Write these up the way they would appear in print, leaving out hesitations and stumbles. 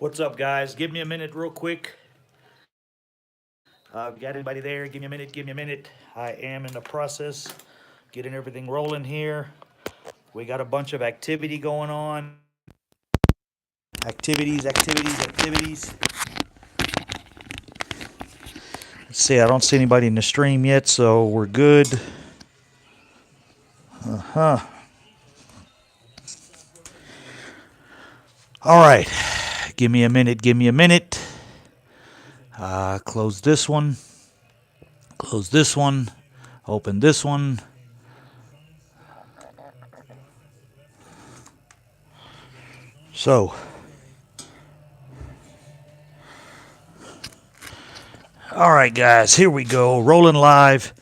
What's up, guys? Give me a minute, real quick. Got anybody there? Give me a minute. Give me a minute. I am in the process getting everything rolling here. We got a bunch of activity going on. Activities. Let's see. I don't see anybody in the stream yet, so we're good. All right. Give me a minute. Give me a minute. Close this one. Close this one. Open this one. So, all right, guys, here we go. Rolling live.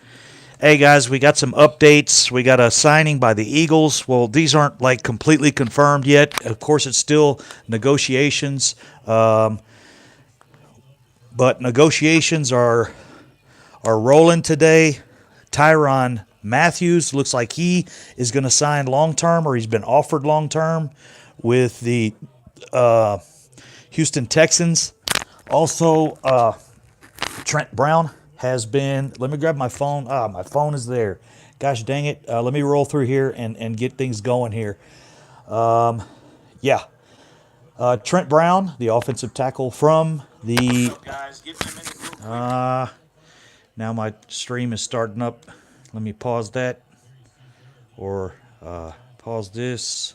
Hey, guys, we got some updates. We got a signing by the Eagles. Well, these aren't like completely confirmed yet. Of course, it's still negotiations. But negotiations are rolling today. Tyrann Matthews looks like he is going to sign long term, or he's been offered long term with the Houston Texans. Also, Trent Brown has been. Let me grab my phone. My phone is there. Gosh dang it. Let me roll through here and get things going here. Yeah. Trent Brown, the offensive tackle from the. Guys, give me a minute. Now my stream is starting up. Let me pause that. Or pause this.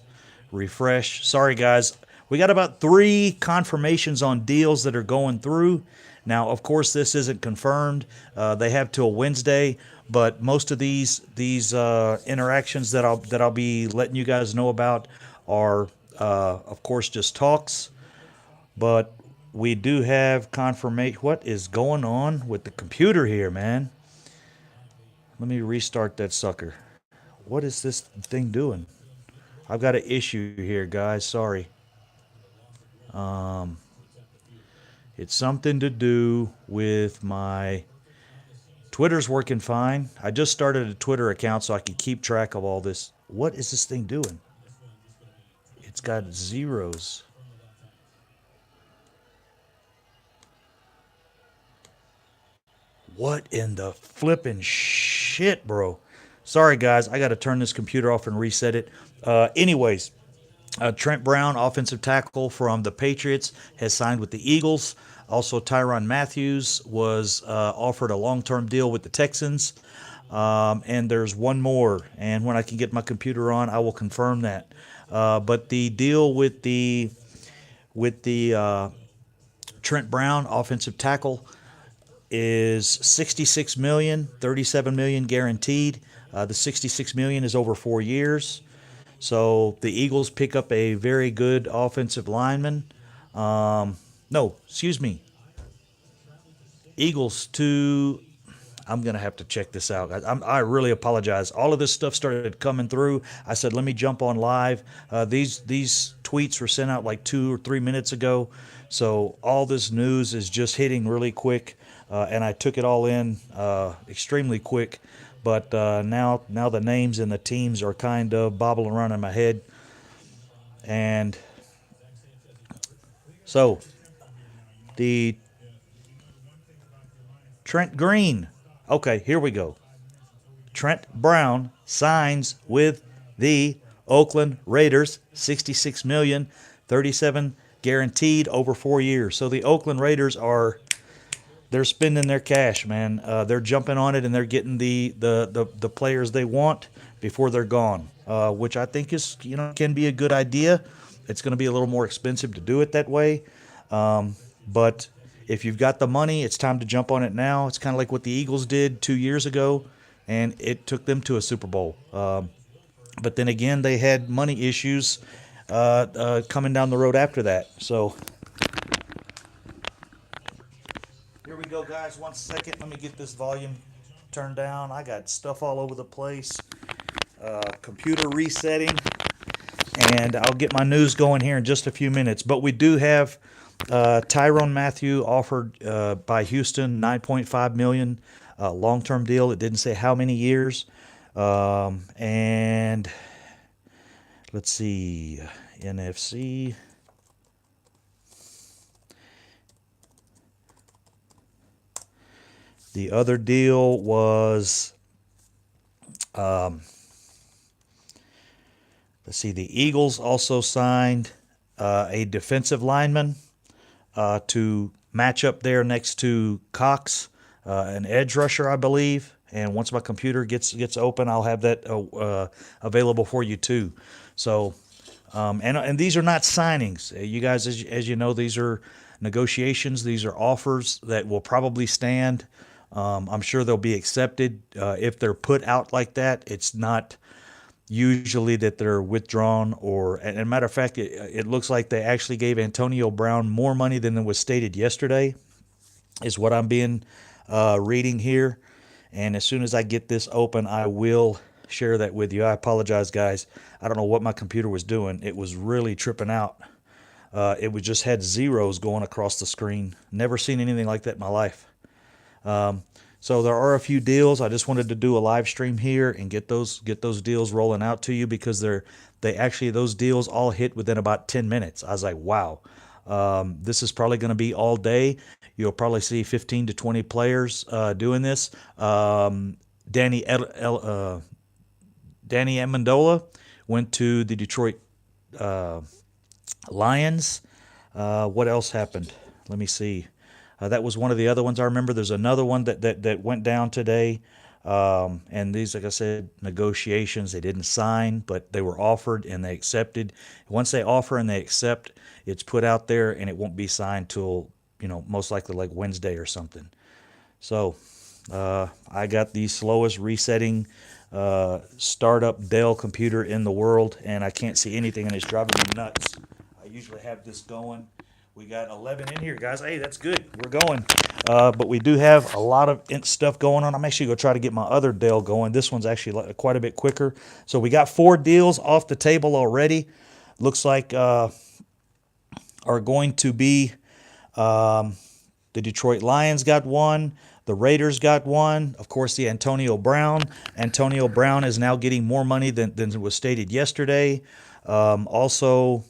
Refresh. Sorry, guys. We got about 3 confirmations on deals that are going through. Now, of course, this isn't confirmed. They have till Wednesday, but most of these interactions that I'll be letting you guys know about are, of course, just talks. But we do have confirmation. What is going on with the computer here, man? Let me restart that sucker. What is this thing doing? I've got an issue here, guys. Sorry. It's something to do with my Twitter's working fine. I just started a Twitter account so I can keep track of all this. What is this thing doing? It's got zeros. What in the flippin' shit, bro? Sorry, guys. I got to turn this computer off and reset it. Anyways, Trent Brown, offensive tackle from the Patriots, has signed with the Eagles. Also, Tyrann Matthews was offered a long-term deal with the Texans. And there's one more. And when I can get my computer on, I will confirm that. But the deal with the Trent Brown, offensive tackle, is 66 million, 37 million guaranteed. The 66 million is over 4 years. So the Eagles pick up a very good offensive lineman. No, excuse me. Eagles to. I'm going to have to check this out. I really apologize. All of this stuff started coming through. I said, let me jump on live. These tweets were sent out like 2 or 3 minutes ago. So all this news is just hitting really quick. And I took it all in extremely quick. But now the names and the teams are kind of bobbling around in my head. And so the Trent Green. Okay, here we go. Trent Brown signs with the Oakland Raiders, 66 million, 37 guaranteed over 4 years. So the Oakland Raiders they're spending their cash, man. They're jumping on it and they're getting the players they want before they're gone, which I think is can be a good idea. It's going to be a little more expensive to do it that way, but if you've got the money, it's time to jump on it now. It's kind of like what the Eagles did 2 years ago, and it took them to a Super Bowl. But then again, they had money issues coming down the road after that. So here we go, guys. 1 second. Let me get this volume turned down. I got stuff all over the place. Computer resetting. And I'll get my news going here in just a few minutes. But we do have Tyrann Mathieu offered by Houston, $9.5 million long-term deal. It didn't say how many years. And let's see, NFC. The other deal was, let's see, the Eagles also signed a defensive lineman to match up there next to Cox, an edge rusher, I believe. And once my computer gets open, I'll have that available for you too. So, and these are not signings. You guys, as you know, these are negotiations. These are offers that will probably stand. I'm sure they'll be accepted if they're put out like that. It's not usually that they're withdrawn, or, and a matter of fact, it looks like they actually gave Antonio Brown more money than was stated yesterday, is what I'm being reading here. And as soon as I get this open, I will share that with you. I apologize, guys. I don't know what my computer was doing. It was really tripping out. It was just had zeros going across the screen. Never seen anything like that in my life. So there are a few deals. I just wanted to do a live stream here and get those deals rolling out to you, because those deals all hit within about 10 minutes. I was like, wow, this is probably going to be all day. You'll probably see 15 to 20 players doing this. Danny Amendola went to the Detroit Lions. What else happened? Let me see. That was one of the other ones I remember. There's another one that went down today. And these, like I said, negotiations, they didn't sign, but they were offered and they accepted. Once they offer and they accept, it's put out there and it won't be signed till, most likely like Wednesday or something. So I got the slowest resetting startup Dell computer in the world, and I can't see anything, and it's driving me nuts. I usually have this going. We got 11 in here, guys. Hey, that's good. We're going. But we do have a lot of stuff going on. I'm actually going to try to get my other Dell going. This one's actually quite a bit quicker. So we got 4 deals off the table already. Looks like are going to be the Detroit Lions got one. The Raiders got one. Of course, the Antonio Brown. Antonio Brown is now getting more money than was stated yesterday. Also,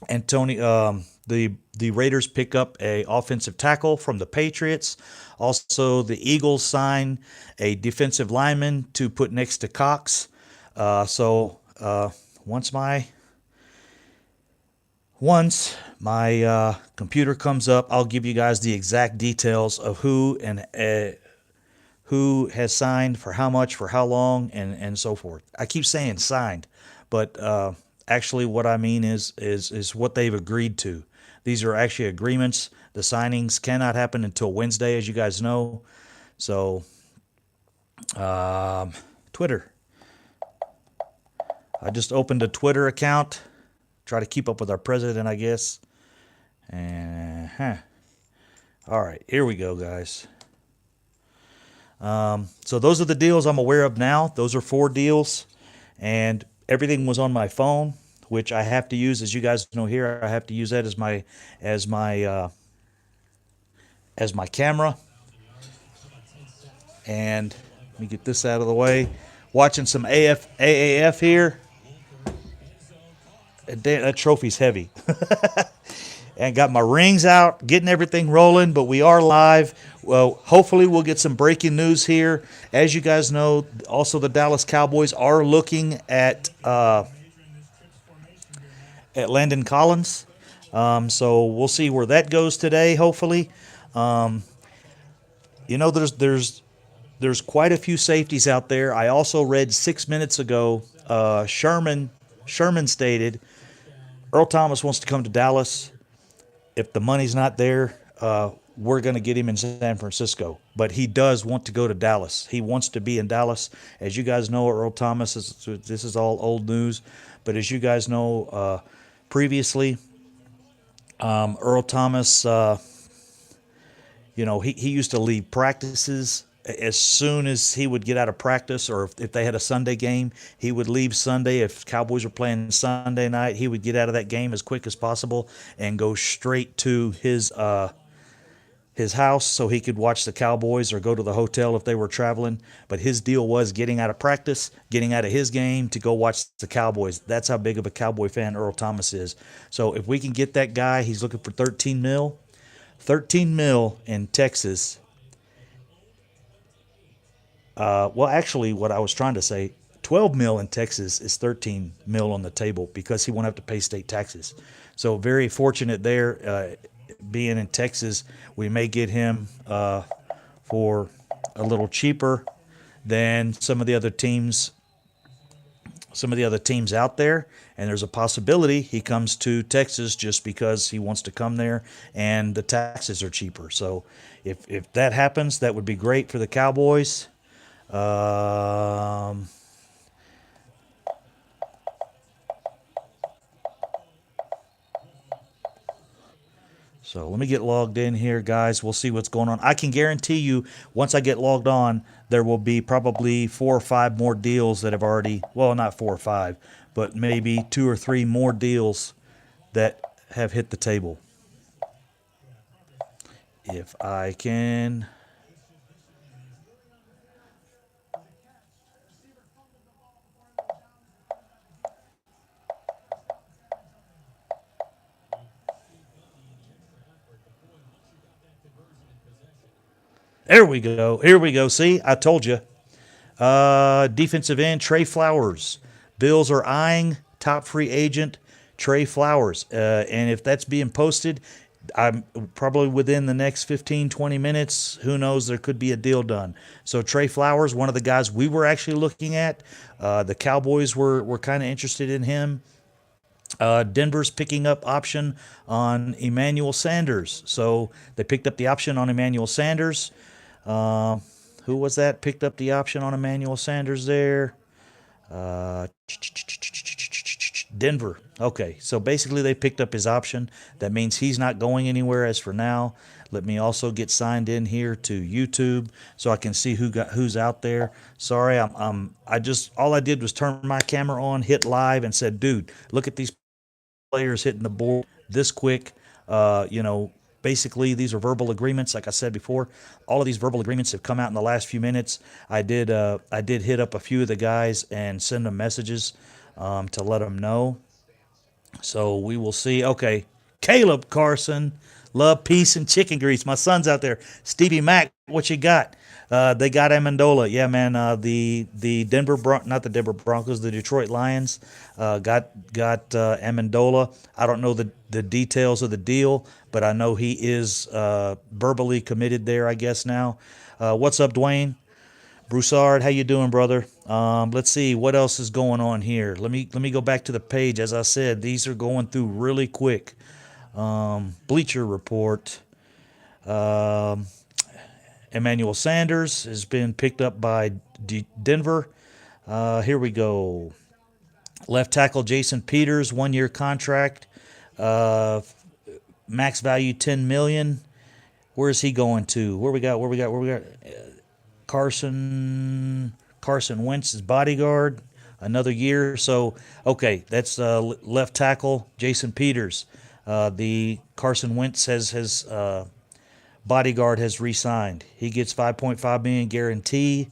the Raiders pick up a offensive tackle from the Patriots. Also, the Eagles sign a defensive lineman to put next to Cox. Once my computer comes up, I'll give you guys the exact details of who has signed for how much, for how long, and so forth. I keep saying signed, but actually what I mean is what they've agreed to. These are actually agreements. The signings cannot happen until Wednesday, as you guys know. So, Twitter. I just opened a Twitter account. Try to keep up with our president, I guess. All right, here we go, guys. So those are the deals I'm aware of now. Those are 4 deals, and everything was on my phone, which I have to use, as you guys know here. I have to use that as my camera. And let me get this out of the way. Watching some AAF here. That trophy's heavy. And got my rings out, getting everything rolling, but we are live. Well, hopefully we'll get some breaking news here. As you guys know, also the Dallas Cowboys are looking at Landon Collins. So we'll see where that goes today, hopefully. There's quite a few safeties out there. I also read 6 minutes ago, Sherman stated Earl Thomas wants to come to Dallas. If the money's not there, we're going to get him in San Francisco. But he does want to go to Dallas. He wants to be in Dallas. As you guys know, Earl Thomas, this is all old news. But as you guys know, previously, Earl Thomas, he used to leave practices as soon as he would get out of practice, or if they had a Sunday game, he would leave Sunday. If Cowboys were playing Sunday night, he would get out of that game as quick as possible and go straight to his house so he could watch the Cowboys, or go to the hotel if they were traveling. But his deal was getting out of practice, getting out of his game to go watch the Cowboys. That's how big of a Cowboy fan Earl Thomas is. So if we can get that guy, he's looking for $13 million in Texas. Well, actually, what I was trying to say, 12 mil in Texas is 13 mil on the table because he won't have to pay state taxes. So very fortunate there. Being in Texas, we may get him for a little cheaper than some of the other teams out there, and there's a possibility he comes to Texas just because he wants to come there and the taxes are cheaper. So if that happens, that would be great for the Cowboys. Um, so let me get logged in here, guys. We'll see what's going on. I can guarantee you, once I get logged on, there will be probably 4 or 5 more deals that have already, well, not 4 or 5, but maybe 2 or 3 more deals that have hit the table. If I can. There we go. Here we go. See, I told you. Defensive end, Trey Flowers. Bills are eyeing top free agent Trey Flowers. And if that's being posted, I'm probably within the next 15, 20 minutes. Who knows? There could be a deal done. So Trey Flowers, one of the guys we were actually looking at. The Cowboys were kind of interested in him. Denver's picking up option on Emmanuel Sanders. So they picked up the option on Emmanuel Sanders. Uh, who was that? Picked up the option on Emmanuel Sanders there. Uh, Denver. Okay, so basically they picked up his option. That means he's not going anywhere as for now. Let me also get signed in here to YouTube so I can see who's out there. Sorry, I just all I did was turn my camera on, hit live, and said, "Dude, look at these players hitting the board this quick." Basically, these are verbal agreements. Like I said before, all of these verbal agreements have come out in the last few minutes. I did hit up a few of the guys and send them messages to let them know. So we will see. Okay, Caleb Carson, love, peace, and chicken grease. My son's out there. Stevie Mack, what you got? They got Amendola. Yeah, man. The not the Denver Broncos, the Detroit Lions got Amendola. I don't know the details of the deal, but I know he is verbally committed there. I guess now. What's up, Dwayne? Broussard, how you doing, brother? Let's see what else is going on here. Let me go back to the page. As I said, these are going through really quick. Bleacher Report. Um, Emmanuel Sanders has been picked up by Denver. Here we go. Left tackle Jason Peters, 1 year contract. Uh, Max value 10 million. Where is he going to? Where we got? Carson Wentz's bodyguard, another year. So, okay, that's left tackle Jason Peters. The Carson Wentz has bodyguard has re-signed. He gets 5.5 million guarantee.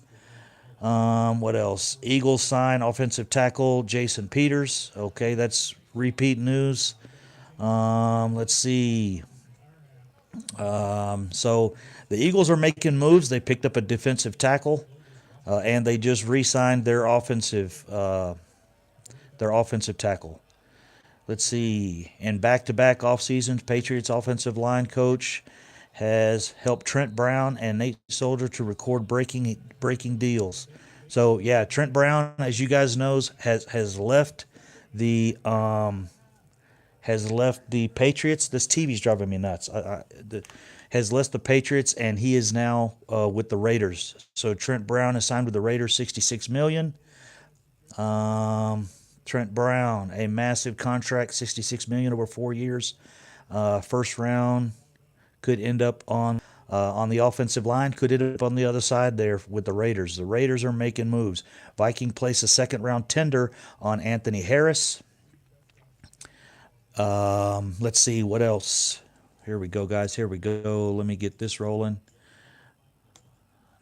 What else? Eagles sign offensive tackle Jason Peters. Okay, that's repeat news. Let's see. So the Eagles are making moves. They picked up a defensive tackle, and they just re-signed their offensive tackle. Let's see. In back-to-back off seasons, Patriots offensive line coach has helped Trent Brown and Nate Soldier to record breaking deals. So yeah, Trent Brown, as you guys knows, has left the Patriots. This TV's driving me nuts. Has left the Patriots, and he is now with the Raiders. So Trent Brown is signed with the Raiders, 66 million. Trent Brown, a massive contract, 66 million over 4 years. First round could end up on the offensive line, could end up on the other side there with the Raiders. The Raiders are making moves. Viking place a second round tender on Anthony Harris. Let's see what else. Here we go, guys. Here we go. Let me get this rolling.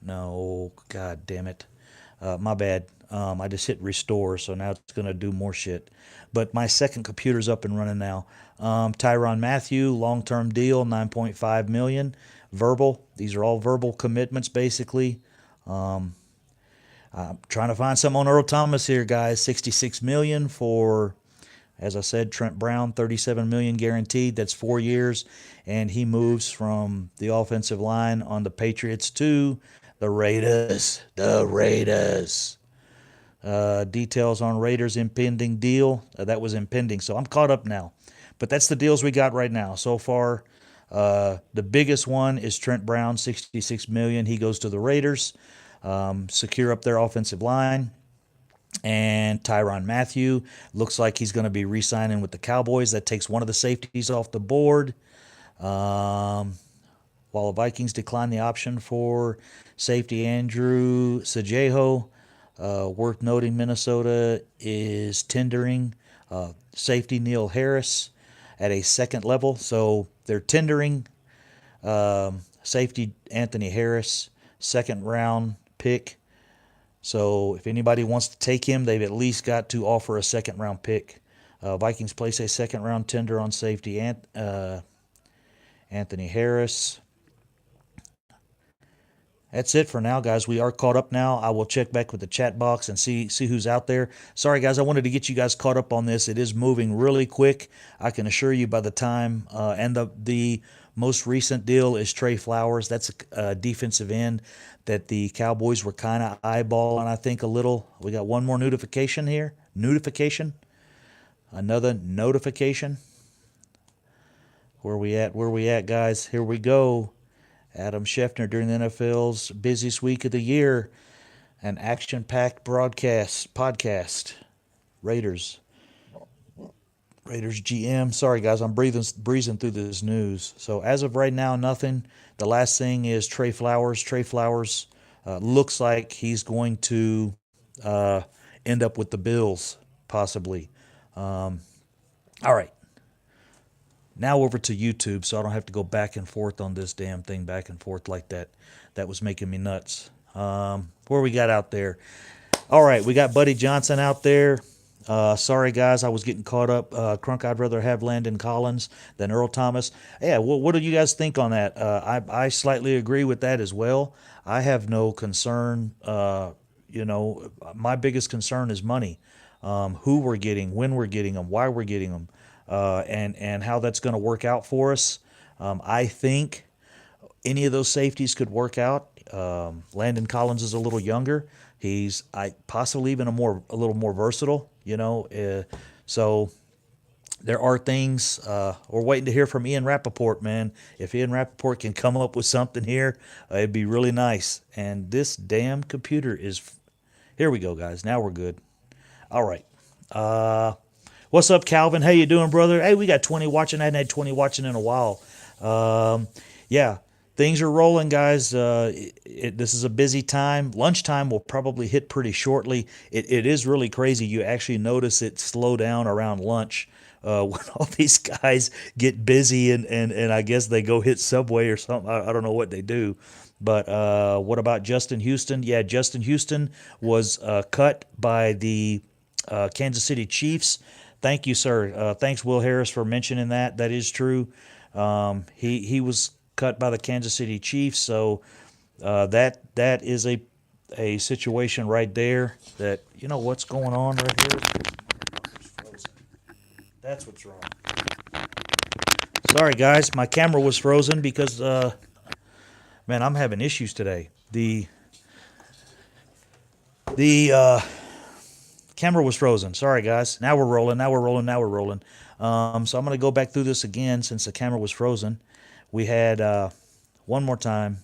No, god damn it. My bad. I just hit restore, so now it's going to do more shit. But my second computer's up and running now. Tyrann Mathieu, long-term deal, 9.5 million. Verbal. These are all verbal commitments, basically. I'm trying to find something on Earl Thomas here, guys. 66 million for, as I said, Trent Brown, 37 million guaranteed. That's 4 years, and he moves from the offensive line on the Patriots to the Raiders. The Raiders. Details on Raiders impending deal. That was impending, so I'm caught up now. But that's the deals we got right now so far. The biggest one is Trent Brown, 66 million. He goes to the Raiders, secure up their offensive line. And Tyrann Mathieu looks like he's going to be re-signing with the Cowboys. That takes one of the safeties off the board. Um, while the Vikings decline the option for safety Andrew Sejeho. Worth noting, Minnesota is tendering safety Neil Harris at a second level. So they're tendering safety Anthony Harris, second round pick. So if anybody wants to take him, they've at least got to offer a second round pick. Vikings place a second round tender on safety Anthony Harris. That's it for now, guys. We are caught up now. I will check back with the chat box and see who's out there. Sorry, guys. I wanted to get you guys caught up on this. It is moving really quick. I can assure you by the time and the most recent deal is Trey Flowers. That's a defensive end that the Cowboys were kind of eyeballing, I think, a little. We got one more notification here. Notification. Another notification. Where we at? Where we at, guys? Here we go. Adam Schefter during the NFL's busiest week of the year, an action-packed podcast. Raiders GM. Sorry, guys, I'm breezing through this news. So as of right now, nothing. The last thing is Trey Flowers. Trey Flowers looks like he's going to end up with the Bills, possibly. All right. Now over to YouTube, so I don't have to go back and forth on this damn thing, back and forth like that. That was making me nuts. Where we got out there? All right, we got Buddy Johnson out there. Sorry, guys, I was getting caught up. Crunk, I'd rather have Landon Collins than Earl Thomas. Yeah, what do you guys think on that? I slightly agree with that as well. I have no concern. My biggest concern is money. Who we're getting, when we're getting them, why we're getting them. And how that's going to work out for us. I think any of those safeties could work out. Landon Collins is a little younger. He's possibly even a little more versatile. So there are things. We're waiting to hear from Ian Rappaport, man. If Ian Rappaport can come up with something here, it'd be really nice. And this damn computer is. Here we go, guys. Now we're good. All right. What's up, Calvin? How you doing, brother? Hey, we got 20 watching. I hadn't had 20 watching in a while. Yeah, things are rolling, guys. This is a busy time. Lunchtime will probably hit pretty shortly. It is really crazy. You actually notice it slow down around lunch when all these guys get busy and I guess they go hit Subway or something. I don't know what they do. But what about Justin Houston? Yeah, Justin Houston was cut by the Kansas City Chiefs. Thank you, sir. Thanks, Will Harris, for mentioning that. That is true. He was cut by the Kansas City Chiefs, so that is a situation right there that what's going on right here. That's what's wrong. Sorry, guys, my camera was frozen because man, I'm having issues today. The camera was frozen. Sorry, guys. Now we're rolling. So I'm going to go back through this again since the camera was frozen. We had one more time.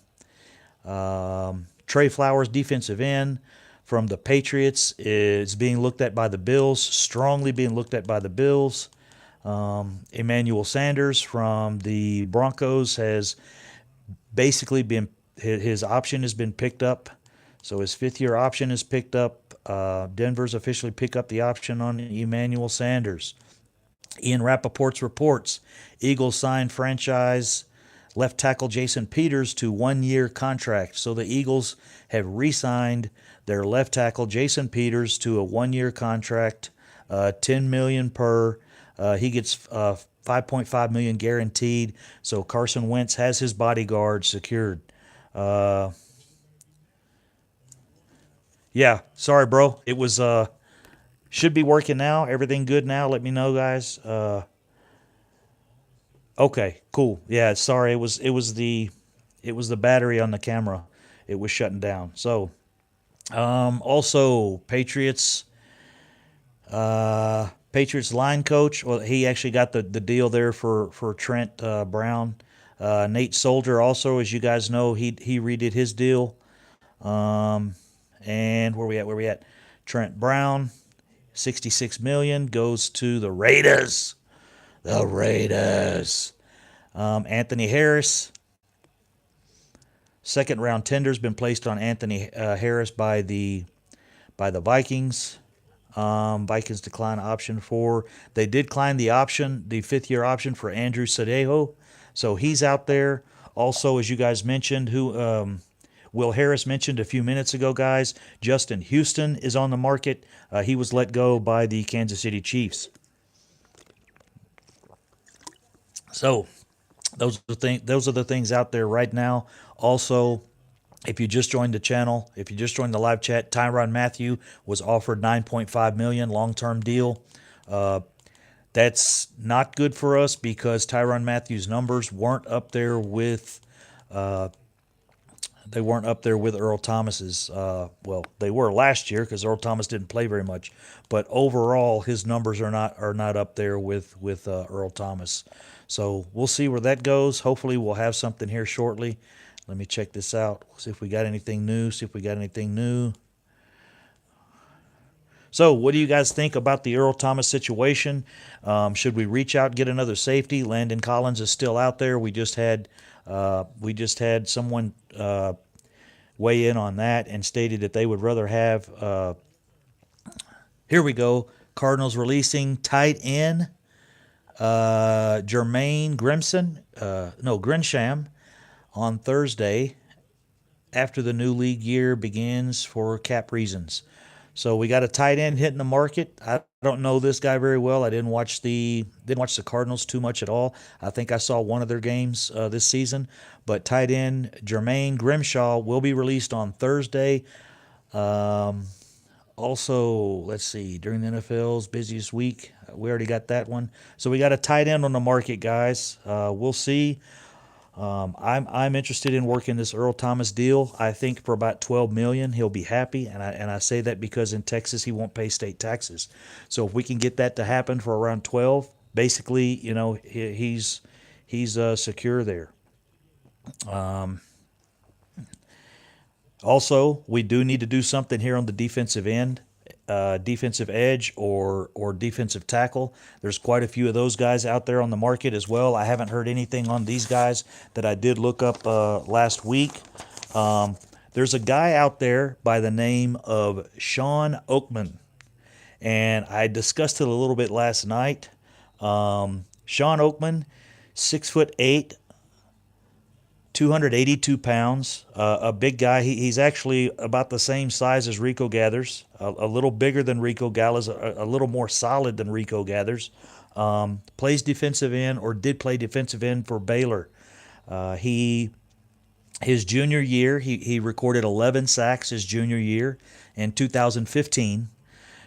Trey Flowers, defensive end from the Patriots, is being looked at by the Bills, strongly being looked at by the Bills. Emmanuel Sanders from the Broncos has basically his option has been picked up. So his fifth-year option is picked up. Denver's officially pick up the option on Emmanuel Sanders. Ian Rappaport's reports. Eagles signed franchise left tackle Jason Peters to one-year contract. So the Eagles have re-signed their left tackle Jason Peters to a one-year contract, $10 million per. He gets $5.5 million guaranteed. So Carson Wentz has his bodyguard secured. Yeah, sorry, bro. It was should be working now. Everything good now? Let me know, guys. Okay, cool. Yeah, sorry. It was the battery on the camera. It was shutting down. So, also Patriots line coach. Well, he actually got the deal there for Trent Brown. Nate Soldier also, as you guys know, he redid his deal. Um, and where we at? Where we at? Trent Brown, 66 million goes to the Raiders. The Raiders. Anthony Harris, second round tender's been placed on Anthony Harris by the Vikings. Vikings decline option for. They did decline the option, the 5th-year option for Andrew Sadejo, so he's out there. Also, as you guys mentioned, who Will Harris mentioned a few minutes ago, guys, Justin Houston is on the market. He was let go by the Kansas City Chiefs. So those are the things out there right now. Also, if you just joined the channel, if you just joined the live chat, Tyrann Mathieu was offered 9.5 million long-term deal. That's not good for us because Tyrann Mathieu's numbers weren't up there with they weren't up there with Earl Thomas's. Well, they were last year because Earl Thomas didn't play very much, but overall his numbers are not up there with Earl Thomas. So we'll see where that goes. Hopefully, we'll have something here shortly. Let me check this out. See if we got anything new. See if we got anything new. So, what do you guys think about the Earl Thomas situation? Should we reach out and get another safety? Landon Collins is still out there. We just had someone weigh in on that and stated that they would rather have. Here we go. Cardinals releasing tight end Jermaine Grinsham on Thursday after the new league year begins for cap reasons. So we got a tight end hitting the market. I don't know this guy very well. I didn't watch the Cardinals too much at all. I think I saw one of their games this season. But tight end Jermaine Grimshaw will be released on Thursday. Also, let's see, during the NFL's busiest week, we already got that one. So we got a tight end on the market, guys. We'll see. I'm interested in working this Earl Thomas deal. I think for about 12 million he'll be happy, and I say that because in Texas he won't pay state taxes. So if we can get that to happen for around 12, basically, he's secure there. Also, we do need to do something here on the defensive end, defensive edge, or defensive tackle. There's quite a few of those guys out there on the market as well. I haven't heard anything on these guys that I did look up last week. There's a guy out there by the name of Sean Oakman, and I discussed it a little bit last night. Sean Oakman, 6'8", 282 pounds, a big guy. He's actually about the same size as Rico Gathers, a little bigger than Rico Gathers, a little more solid than Rico Gathers. Plays defensive end, or did play defensive end for Baylor. His junior year, he recorded 11 sacks his junior year in 2015.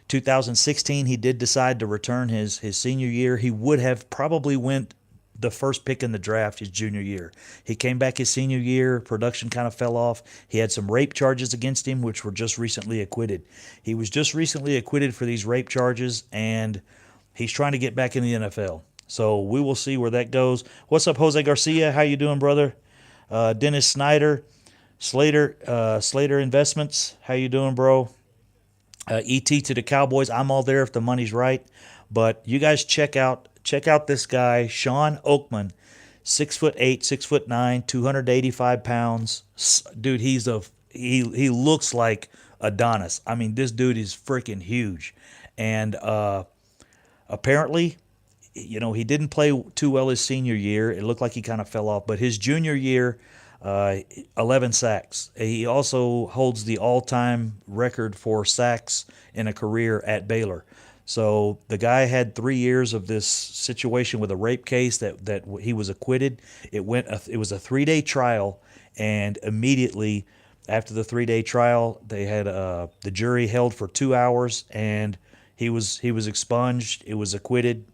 2016, he did decide to return his senior year. He would have probably went the first pick in the draft his junior year. He came back his senior year, production kind of fell off. He had some rape charges against him, which were just recently acquitted. He was just recently acquitted for these rape charges, and he's trying to get back in the NFL. So we will see where that goes. What's up, Jose Garcia? How you doing, brother? Dennis Snyder, Slater Investments. How you doing, bro? ET to the Cowboys. I'm all there if the money's right. But you guys check out this guy, Sean Oakman, 6'8", 6'9", 285 pounds. Dude, he looks like Adonis. I mean, this dude is freaking huge. And apparently, he didn't play too well his senior year. It looked like he kind of fell off. But his junior year, 11 sacks. He also holds the all-time record for sacks in a career at Baylor. So the guy had 3 years of this situation with a rape case that he was acquitted. It was a 3-day trial, and immediately after the 3 day trial, they had the jury held for 2 hours, and he was expunged. It was acquitted.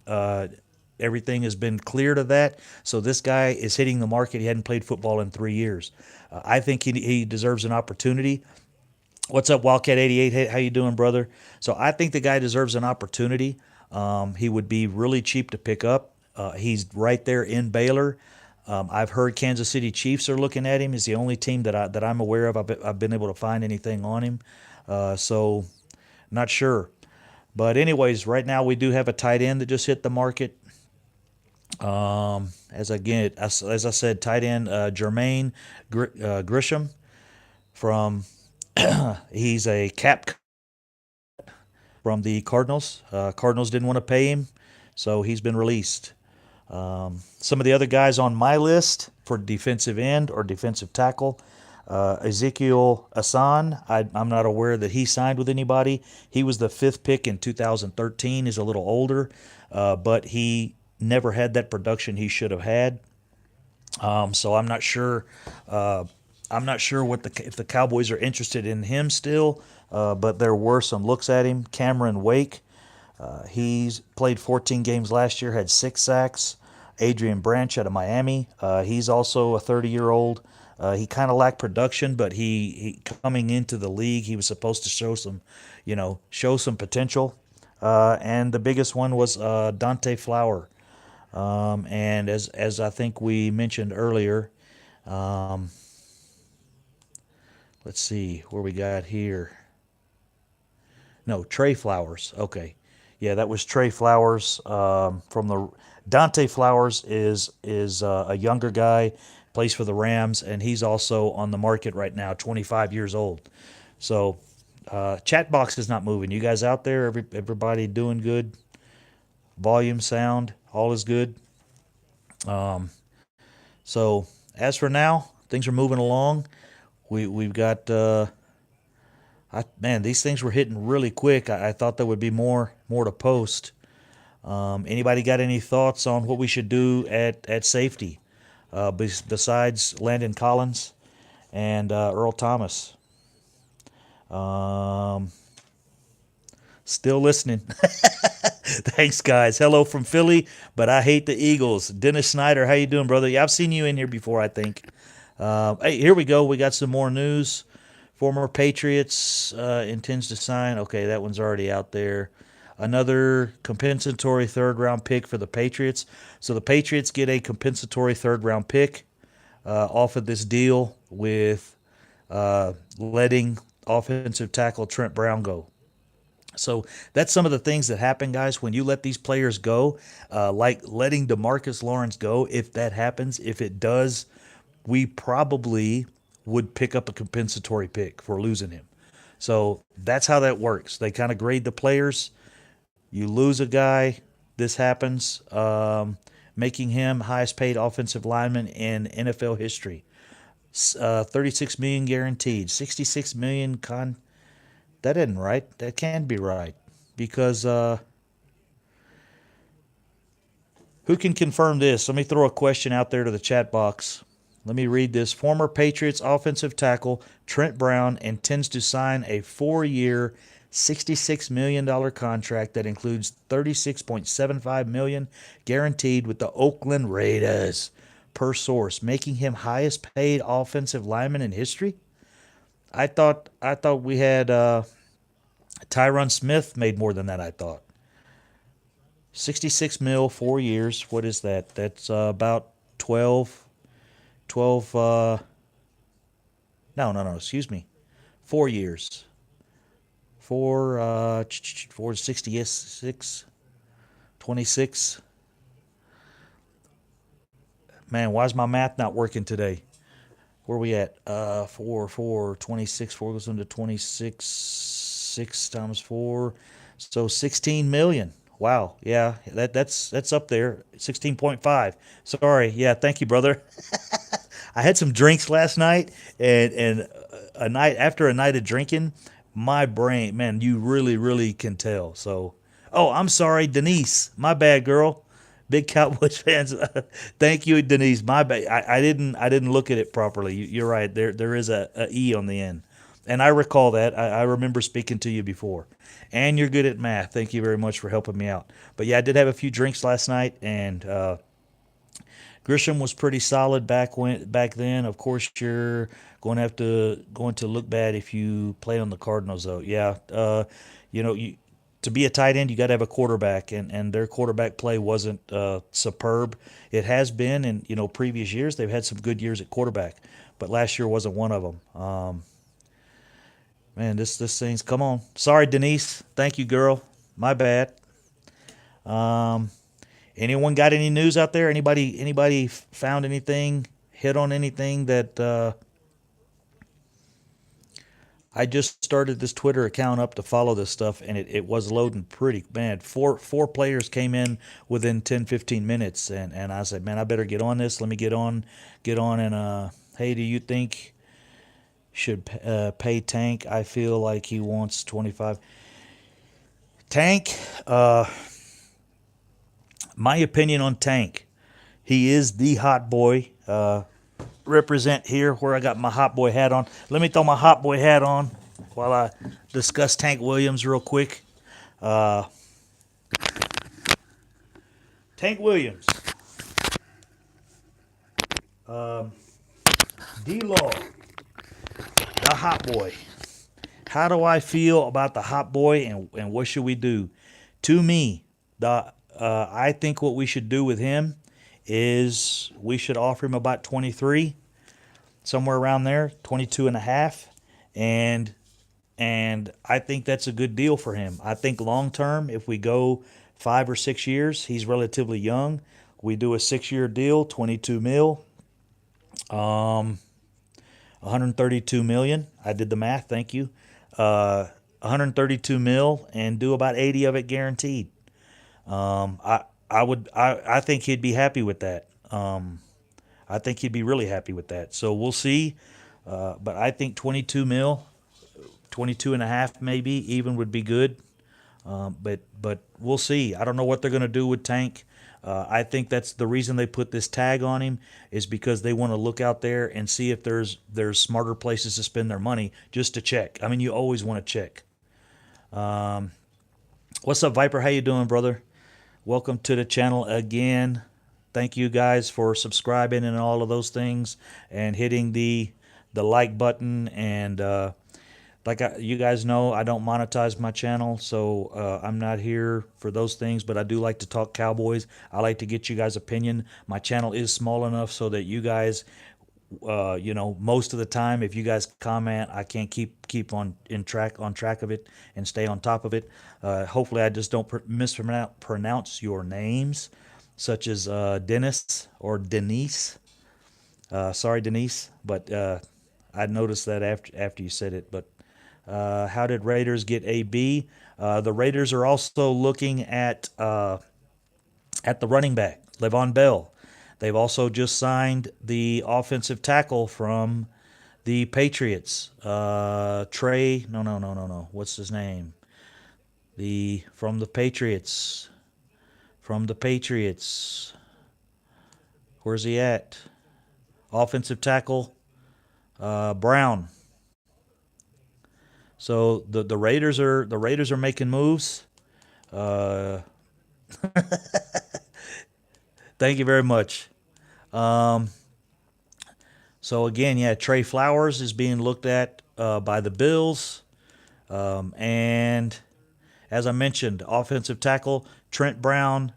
Everything has been cleared of that. So this guy is hitting the market. He hadn't played football in 3 years. I think he deserves an opportunity. What's up, Wildcat 88? Hey, how you doing, brother? So I think the guy deserves an opportunity. He would be really cheap to pick up. He's right there in Baylor. I've heard Kansas City Chiefs are looking at him. He's the only team that I'm aware of. I've been able to find anything on him. So not sure. But anyways, right now we do have a tight end that just hit the market. As I said, tight end Jermaine Grisham from he's a cap from the Cardinals. Cardinals didn't want to pay him, so he's been released. Some of the other guys on my list for defensive end or defensive tackle, Ezekiel Asan. I'm not aware that he signed with anybody. He was the fifth pick in 2013. He's a little older, but he never had that production he should have had. So I'm not sure. I'm not sure if the Cowboys are interested in him still, but there were some looks at him. Cameron Wake, he's played 14 games last year, had 6 sacks. Adrian Branch out of Miami, he's also a 30-year-old. He kind of lacked production, but he coming into the league, he was supposed to show some potential. And the biggest one was Dante Flower. And as I think we mentioned earlier, let's see where we got here. No, Trey Flowers. Okay, yeah, that was Trey Flowers from the Dante Flowers is a younger guy, plays for the Rams, and he's also on the market right now, 25 years old. So chat box is not moving. You guys out there, everybody doing good? Volume, sound, all is good. So as for now, things are moving along. We've got man, these things were hitting really quick. I thought there would be more to post. Anybody got any thoughts on what we should do at safety besides Landon Collins and Earl Thomas? Still listening. Thanks, guys. Hello from Philly, but I hate the Eagles. Dennis Snyder, how you doing, brother? Yeah, I've seen you in here before, I think. Hey, here we go. We got some more news. Former Patriots intends to sign. Okay, that one's already out there. Another compensatory third-round pick for the Patriots. So the Patriots get a compensatory third-round pick off of this deal with letting offensive tackle Trent Brown go. So that's some of the things that happen, guys, when you let these players go, like letting DeMarcus Lawrence go. If that happens, if it does, we probably would pick up a compensatory pick for losing him. So that's how that works. They kind of grade the players. You lose a guy, this happens, making him highest paid offensive lineman in NFL history. 36 million guaranteed, 66 million That isn't right. That can't be right because who can confirm this? Let me throw a question out there to the chat box. Let me read this. Former Patriots offensive tackle Trent Brown intends to sign a 4-year, $66 million contract that includes $36.75 million guaranteed with the Oakland Raiders, per source, making him highest paid offensive lineman in history. I thought we had Tyron Smith made more than that. I thought 66 mil, 4 years. What is that? That's about 12. No. Excuse me, 4 years. 466, 26. Man, why is my math not working today? Where are we at? 26. 4 goes into 26. 6 times 4. So 16 million. Wow. Yeah, that's up there. 16.5. Sorry. Yeah, thank you, brother. I had some drinks last night, and after a night of drinking, my brain, man, you really, really can tell. So, oh, I'm sorry, Denise. My bad, girl. Big Cowboys fans. Thank you, Denise. My bad. I didn't look at it properly. You're right. There is a E on the end, and I recall that. I remember speaking to you before. And you're good at math. Thank you very much for helping me out. But yeah, I did have a few drinks last night, and Grisham was pretty solid back then. Of course, you're going to look bad if you play on the Cardinals, though. Yeah, you to be a tight end, you got to have a quarterback, and their quarterback play wasn't superb. It has been in previous years. They've had some good years at quarterback, but last year wasn't one of them. Man, this thing's come on. Sorry, Denise. Thank you, girl. My bad. Um, Anyone got any news out there? Anybody found anything? Hit on anything that I just started this Twitter account up to follow this stuff, and it was loading pretty bad. Four players came in within 10-15 minutes, and I said, man, I better get on this. Let me get on, and hey, do you think should pay Tank? I feel like he wants 25. Tank, my opinion on Tank, he is the hot boy. Represent here where I got my hot boy hat on. Let me throw my hot boy hat on while I discuss Tank Williams real quick. Uh, Tank Williams, um, D-Law, the hot boy. How do I feel about the hot boy, and what should we do? To me, I think what we should do with him is we should offer him about 23, somewhere around there, 22 and a half, and and I think that's a good deal for him. I think long term, if we go 5 or 6 years, he's relatively young. We do a 6 year deal, 22 mil, um, 132 million. I did the math. Thank you. 132 mil, and do about 80 of it guaranteed. I think he'd be happy with that. I think he'd be really happy with that. So we'll see. But I think 22 mil, 22 and a half maybe even would be good. But we'll see. I don't know what they're going to do with Tank. I think that's the reason they put this tag on him, is because they want to look out there and see if there's smarter places to spend their money, just to check. I mean, you always want to check. Um, what's up, Viper? How you doing, brother? Welcome to the channel again. Thank you guys for subscribing and all of those things, and hitting the like button. And you guys know, I don't monetize my channel, so I'm not here for those things. But I do like to talk Cowboys. I like to get you guys' opinion. My channel is small enough so that you guys, most of the time, if you guys comment, I can't keep on track of it and stay on top of it. Hopefully, I just don't mispronounce your names, such as Dennis or Denise. Sorry, Denise, but I noticed that after you said it. But how did Raiders get AB? The Raiders are also looking at the running back, Le'Veon Bell. They've also just signed the offensive tackle from the Patriots. Trey, no, no, no, no, no. What's his name? From the Patriots. From the Patriots. Where's he at? Offensive tackle, Brown. So the Raiders are making moves. Uh, thank you very much. Um, so again, yeah, Trey Flowers is being looked at by the Bills, and as I mentioned, offensive tackle Trent Brown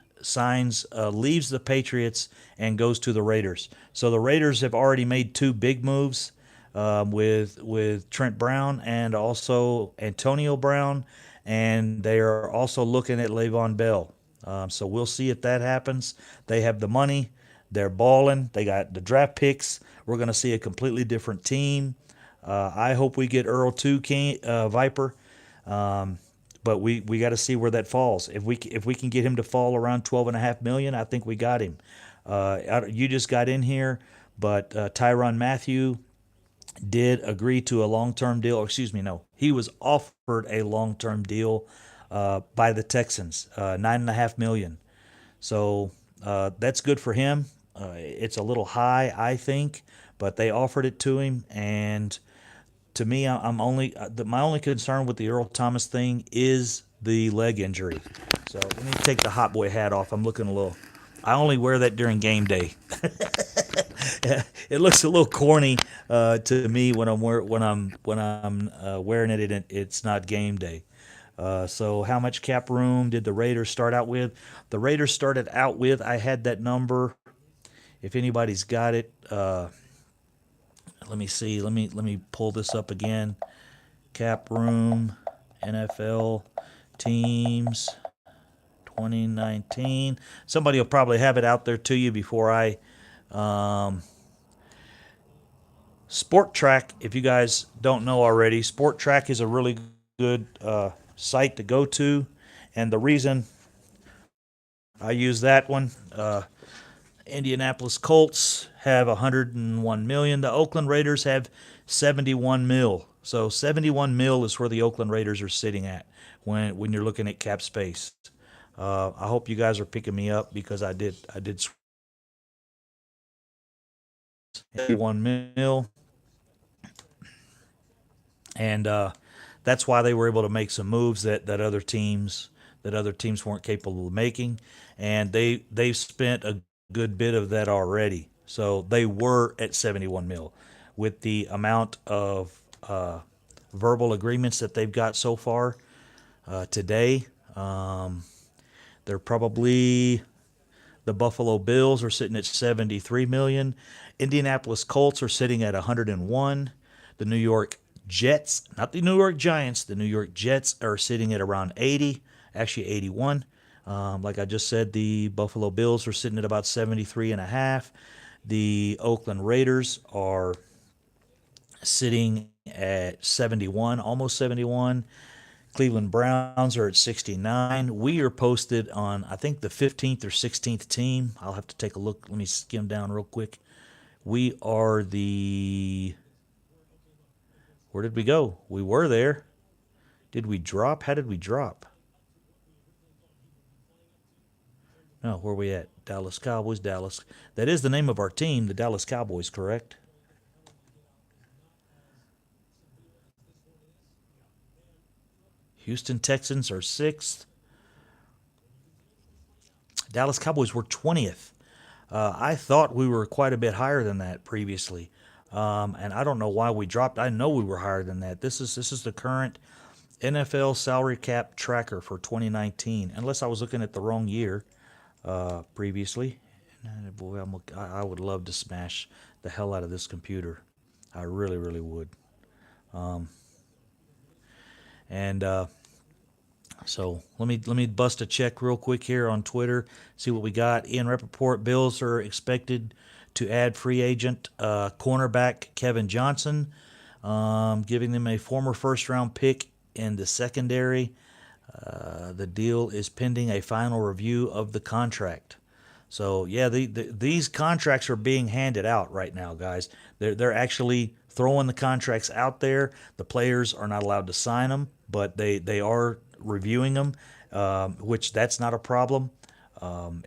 leaves the Patriots and goes to the Raiders. So the Raiders have already made two big moves, with Trent Brown and also Antonio Brown, and they are also looking at Le'Veon Bell. So we'll see if that happens. They have the money. They're balling. They got the draft picks. We're going to see a completely different team. I hope we get Earl too, King, Viper. Um, but we got to see where that falls. If we can get him to fall around 12.5 million, I think we got him. You just got in here, but Tyrann Mathieu did agree to a long-term deal. Or excuse me, no, he was offered a long-term deal by the Texans, 9.5 million. So That's good for him. It's a little high, I think, but they offered it to him, and to me, I'm only my only concern with the Earl Thomas thing is the leg injury. So let me take the hot boy hat off. I'm looking a little. I only wear that during game day. It looks a little corny to me when I'm wearing it and it's not game day. So how much cap room did the Raiders start out with? The Raiders started out with, I had that number. If anybody's got it, let me see. Let me pull this up again. Cap room, NFL teams, 2019. Somebody will probably have it out there to you before I. Sport Track, if you guys don't know already, Sport Track is a really good site to go to, and the reason I use that one, Indianapolis Colts have 101 million. The Oakland Raiders have 71 mil. So 71 mil is where the Oakland Raiders are sitting at when you're looking at cap space. I hope you guys are picking me up because I did 71 mil, and that's why they were able to make some moves that other teams weren't capable of making, and they've spent a good bit of that already. So they were at 71 mil with the amount of verbal agreements that they've got so far today. They're probably the Buffalo Bills are sitting at 73 million. Indianapolis Colts are sitting at 101. The New York Jets, not the New York Giants, the New York Jets are sitting at around 80, actually 81. Like I just said, the Buffalo Bills are sitting at about 73 and a half. The Oakland Raiders are sitting at 71, almost 71. Cleveland Browns are at 69. We are posted on, I think, the 15th or 16th team. I'll have to take a look. Let me skim down real quick. We are the. Where did we go? We were there. Did we drop? How did we drop? No, where are we at? Dallas Cowboys, Dallas. That is the name of our team, the Dallas Cowboys, correct? Houston Texans are 6th. Dallas Cowboys were 20th. I thought we were quite a bit higher than that previously, and I don't know why we dropped. I know we were higher than that. This is the current NFL salary cap tracker for 2019, unless I was looking at the wrong year previously. Boy, I would love to smash the hell out of this computer. I really, really would. And So let me bust a check real quick here on Twitter. See what we got. Ian Rappaport: Bills are expected to add free agent cornerback Kevin Johnson, giving them a former first round pick in the secondary. The deal is pending a final review of the contract. So yeah, these contracts are being handed out right now, guys. They're actually throwing the contracts out there. The players are not allowed to sign them, but they are reviewing them, which that's not a problem. And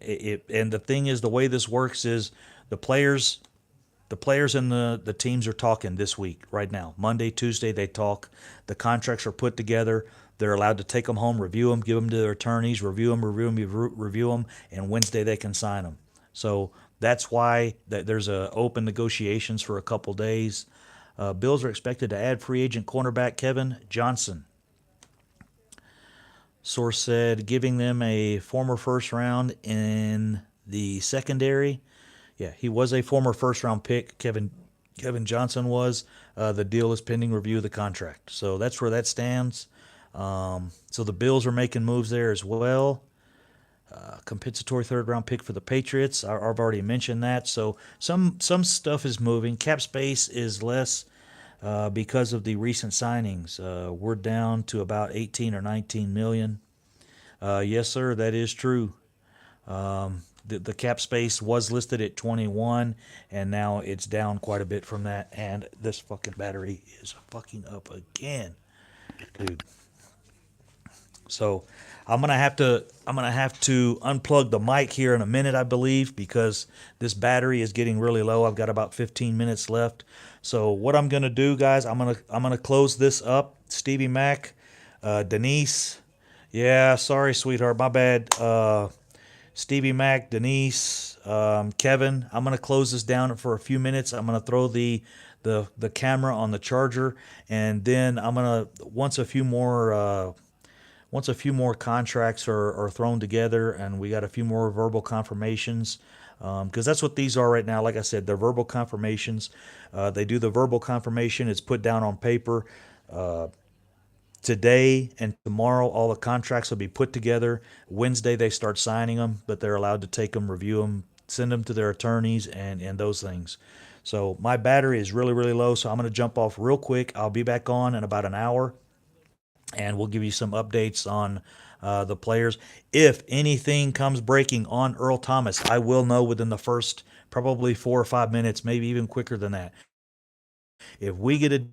the thing is, the way this works is the players the players and the teams are talking this week, right now. Monday, Tuesday, they talk. The contracts are put together. They're allowed to take them home, review them, give them to their attorneys, review them, and Wednesday they can sign them. So that's why there's open negotiations for a couple days. Bills are expected to add free agent cornerback Kevin Johnson. Source said giving them a former first round in the secondary. Yeah, he was a former first round pick. Kevin Johnson was. The deal is pending review of the contract. So that's where that stands. So the Bills are making moves there as well. Compensatory third round pick for the Patriots. I've already mentioned that. So some stuff is moving. Cap space is less because of the recent signings. We're down to about 18 or 19 million. Yes, sir, that is true. The cap space was listed at 21, and now it's down quite a bit from that. And this fucking battery is fucking up again, dude. So I'm gonna have to unplug the mic here in a minute, I believe, because this battery is getting really low. I've got about 15 minutes left. So what I'm gonna do, guys, I'm gonna close this up. Stevie Mac, Denise, yeah, sorry, sweetheart, my bad. Stevie Mac, Denise, Kevin. I'm gonna close this down for a few minutes. I'm gonna throw the camera on the charger, and then I'm gonna once a few more contracts are thrown together and we got a few more verbal confirmations, because that's what these are right now. Like I said, they're verbal confirmations. They do the verbal confirmation, it's put down on paper. Today and tomorrow, all the contracts will be put together. Wednesday, they start signing them, but they're allowed to take them, review them, send them to their attorneys, and those things. So my battery is really, really low, so I'm going to jump off real quick. I'll be back on in about an hour, and we'll give you some updates on the players. If anything comes breaking on Earl Thomas, I will know within the first probably 4 or 5 minutes, maybe even quicker than that. If we get it,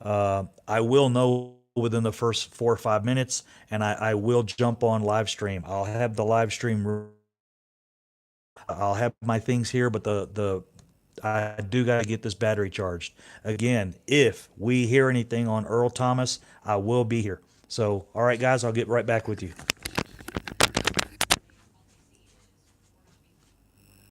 I will know within the first 4 or 5 minutes, and I will jump on live stream. I'll have the live stream. I'll have my things here, but the I do got to get this battery charged. Again, if we hear anything on Earl Thomas, I will be here. So, all right, guys, I'll get right back with you.